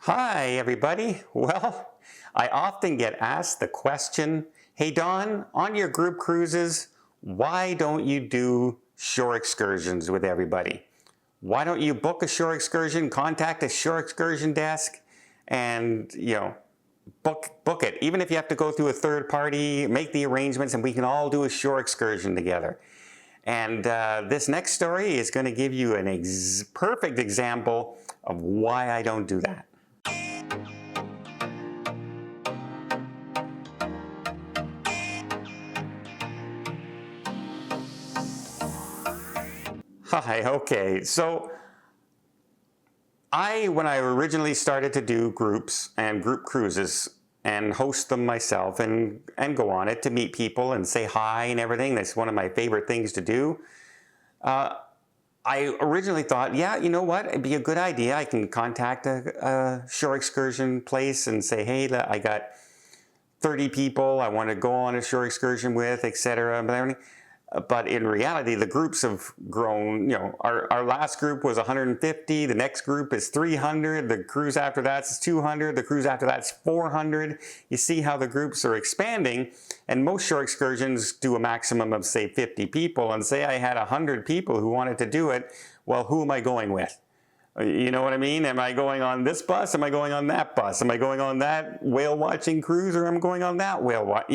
Hi, everybody. Well, I often get asked the question, hey, Don, on your group cruises, why don't you do shore excursions with everybody? Why don't you book a shore excursion, contact a shore excursion desk, and, book it. Even if you have to go through a third party, make the arrangements, and we can all do a shore excursion together. And this next story is going to give you a perfect example of why I don't do that. Hi, okay. So when I originally started to do groups and group cruises and host them myself and go on it to meet people and say hi and everything, that's one of my favorite things to do. I originally thought, yeah, you know what, it'd be a good idea. I can contact a shore excursion place and say, hey, I got 30 people I want to go on a shore excursion with, etc. But in reality, the groups have grown. Our last group was 150. The next group is 300. The cruise after that's 200. The cruise after that's 400. You see how the groups are expanding. And most shore excursions do a maximum of, say, 50 people. And say I had 100 people who wanted to do it. Well, who am I going with? You know what I mean? Am I going on this bus? Am I going on that bus? Am I going on that whale watching cruise, or am I going on that whale watch?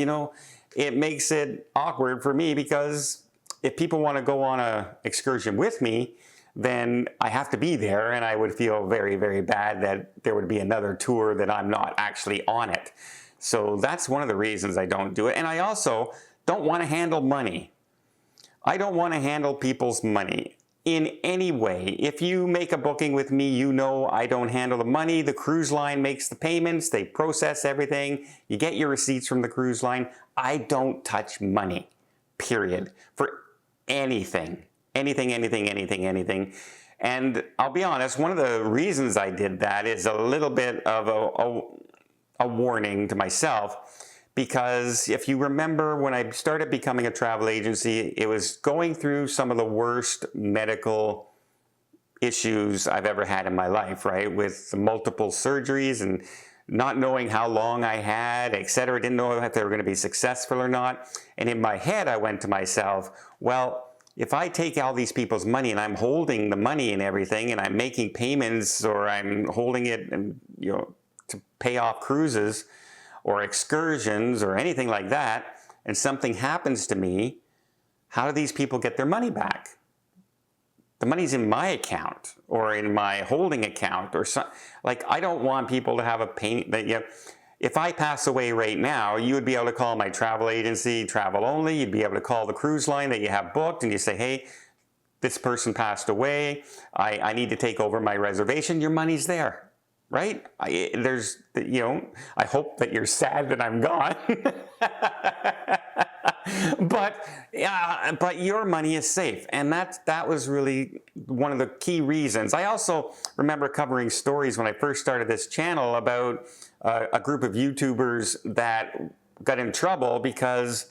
It makes it awkward for me, because if people want to go on an excursion with me, then I have to be there, and I would feel very, very bad that there would be another tour that I'm not actually on it. So that's one of the reasons I don't do it. And I also don't want to handle money. I don't want to handle people's money in any way. If you make a booking with me, you know I don't handle the money. The cruise line makes the payments. They process everything. You get your receipts from the cruise line. I don't touch money, period, for anything. Anything. And I'll be honest, one of the reasons I did that is a little bit of a warning to myself. Because if you remember, when I started becoming a travel agency, it was going through some of the worst medical issues I've ever had in my life, right? With multiple surgeries and not knowing how long I had, etc. Didn't know if they were going to be successful or not. And in my head, I went to myself, well, if I take all these people's money and I'm holding the money and everything, and I'm making payments, or I'm holding it and to pay off cruises or excursions or anything like that, and something happens to me, how do these people get their money back? The money's in my account or in my holding account or something. Like, I don't want people to have a pain that, if I pass away right now, you would be able to call my travel agency, Travel Only. You'd be able to call the cruise line that you have booked, and you say, hey, this person passed away. I need to take over my reservation. Your money's there. Right? I hope that you're sad that I'm gone. but your money is safe. And that was really one of the key reasons. I also remember covering stories when I first started this channel about a group of YouTubers that got in trouble because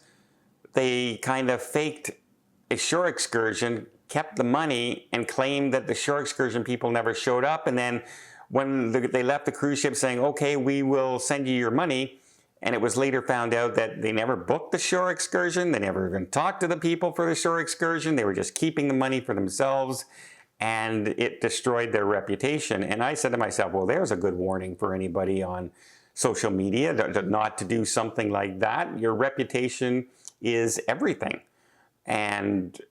they kind of faked a shore excursion, kept the money, and claimed that the shore excursion people never showed up. And then when they left the cruise ship saying, okay, we will send you your money, and it was later found out that they never booked the shore excursion, they never even talked to the people for the shore excursion, they were just keeping the money for themselves, and it destroyed their reputation. And I said to myself, well, there's a good warning for anybody on social media, not to do something like that. Your reputation is everything. And,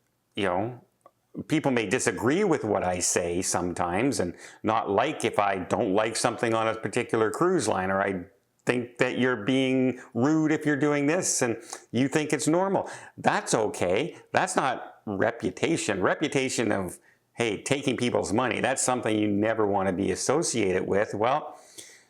people may disagree with what I say sometimes, and not like if I don't like something on a particular cruise line, or I think that you're being rude if you're doing this and you think it's normal. That's okay. That's not reputation. Reputation of, hey, taking people's money, that's something you never want to be associated with. Well,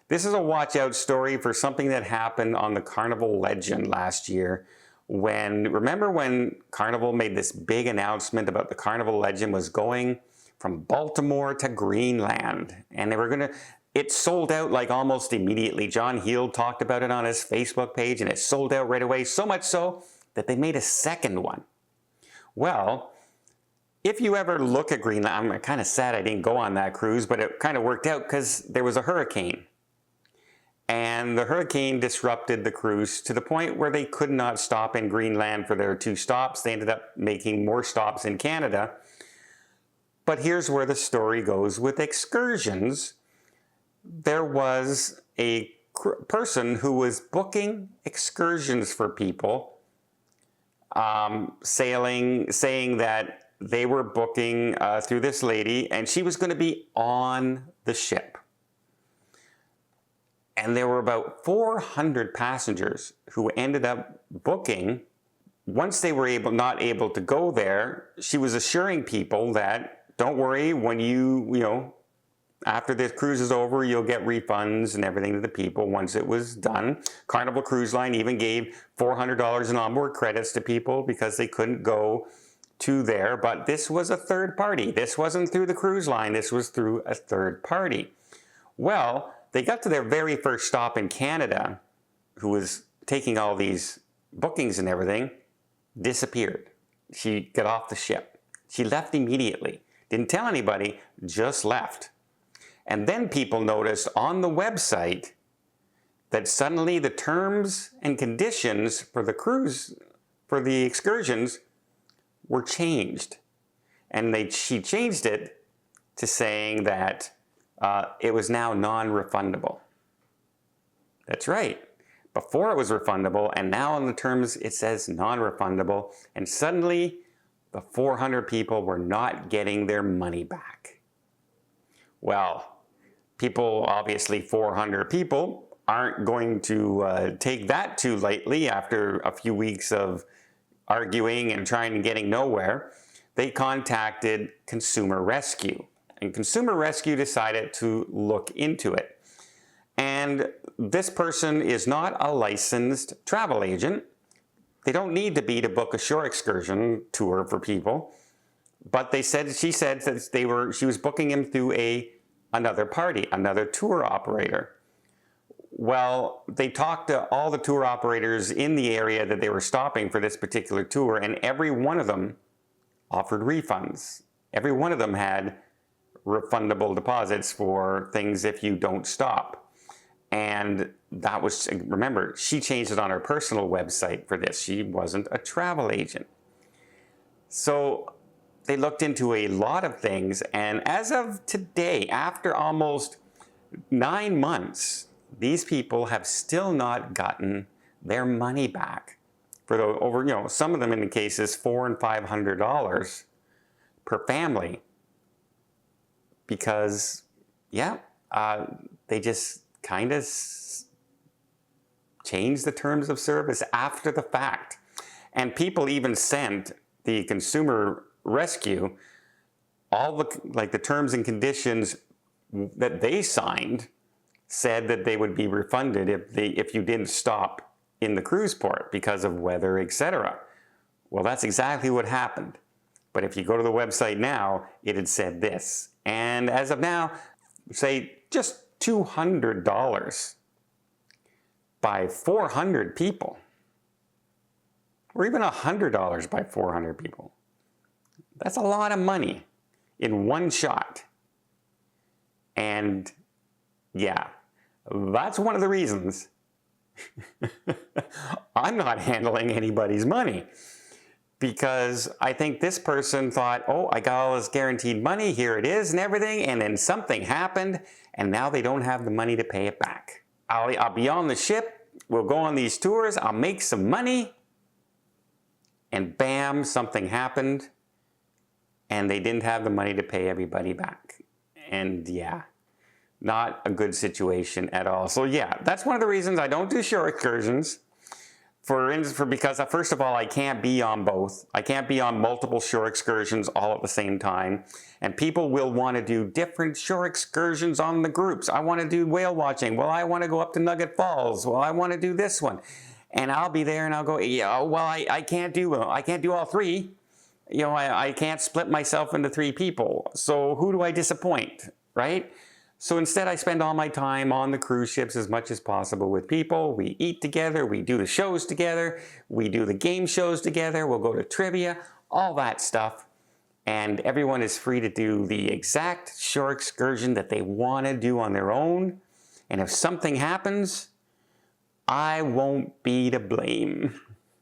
this is a watch out story for something that happened on the Carnival Legend last year. Remember when Carnival made this big announcement about the Carnival Legend was going from Baltimore to Greenland, and it sold out like almost immediately. John Heald talked about it on his Facebook page, and it sold out right away, so much so that they made a second one. Well, If you ever look at Greenland, I'm kind of sad I didn't go on that cruise, but it kind of worked out because there was a hurricane. And the hurricane disrupted the cruise to the point where they could not stop in Greenland for their 2 stops. They ended up making more stops in Canada. But here's where the story goes with excursions. There was a person who was booking excursions for people, saying that they were booking through this lady, and she was going to be on the ship. And there were about 400 passengers who ended up booking. Once they were not able to go there, she was assuring people that, don't worry, when after this cruise is over, you'll get refunds and everything to the people once it was done. Carnival Cruise Line even gave $400 in onboard credits to people because they couldn't go to there. But this was a third party. This wasn't through the cruise line. This was through a third party. Well, they got to their very first stop in Canada, who was taking all these bookings and everything, disappeared. She got off the ship. She left immediately. Didn't tell anybody, just left. And then people noticed on the website that suddenly the terms and conditions for the cruise, for the excursions, were changed. And she changed it to saying that it was now non-refundable. That's right. Before it was refundable, and now on the terms it says non-refundable, and suddenly the 400 people were not getting their money back. Well, people, obviously 400 people, aren't going to take that too lightly after a few weeks of arguing and trying and getting nowhere. They contacted Consumer Rescue, and Consumer Rescue decided to look into it. And this person is not a licensed travel agent. They don't need to be to book a shore excursion tour for people. But she said that she was booking him through another party, another tour operator. Well, they talked to all the tour operators in the area that they were stopping for this particular tour, and every one of them offered refunds. Every one of them had refundable deposits for things if you don't stop. And that was, remember, she changed it on her personal website for this. She wasn't a travel agent. So they looked into a lot of things, and as of today, after almost 9 months, these people have still not gotten their money back for some of them in the cases $400 and $500 per family, because they just kind of changed the terms of service after the fact. And people even sent the Consumer Rescue all the terms and conditions that they signed, said that they would be refunded if you didn't stop in the cruise port because of weather, etc. Well, that's exactly what happened. But if you go to the website now, it had said this. And as of now, say just $200 by 400 people, or even $100 by 400 people. That's a lot of money in one shot. And yeah, that's one of the reasons I'm not handling anybody's money. Because I think this person thought, oh, I got all this guaranteed money, here it is and everything, and then something happened, and now they don't have the money to pay it back. I'll be on the ship, we'll go on these tours, I'll make some money, and bam, something happened, and they didn't have the money to pay everybody back. And yeah, not a good situation at all. So yeah, that's one of the reasons I don't do shore excursions. Because first of all, I can't be on both. I can't be on multiple shore excursions all at the same time. And people will want to do different shore excursions on the groups. I want to do whale watching. Well, I want to go up to Nugget Falls. Well, I want to do this one. And I'll be there and I'll go, yeah, well, I can't do all three. I can't split myself into 3 people. So who do I disappoint, right? So instead, I spend all my time on the cruise ships as much as possible with people. We eat together, we do the shows together, we do the game shows together, we'll go to trivia, all that stuff. and everyone is free to do the exact shore excursion that they want to do on their own. And if something happens, I won't be to blame.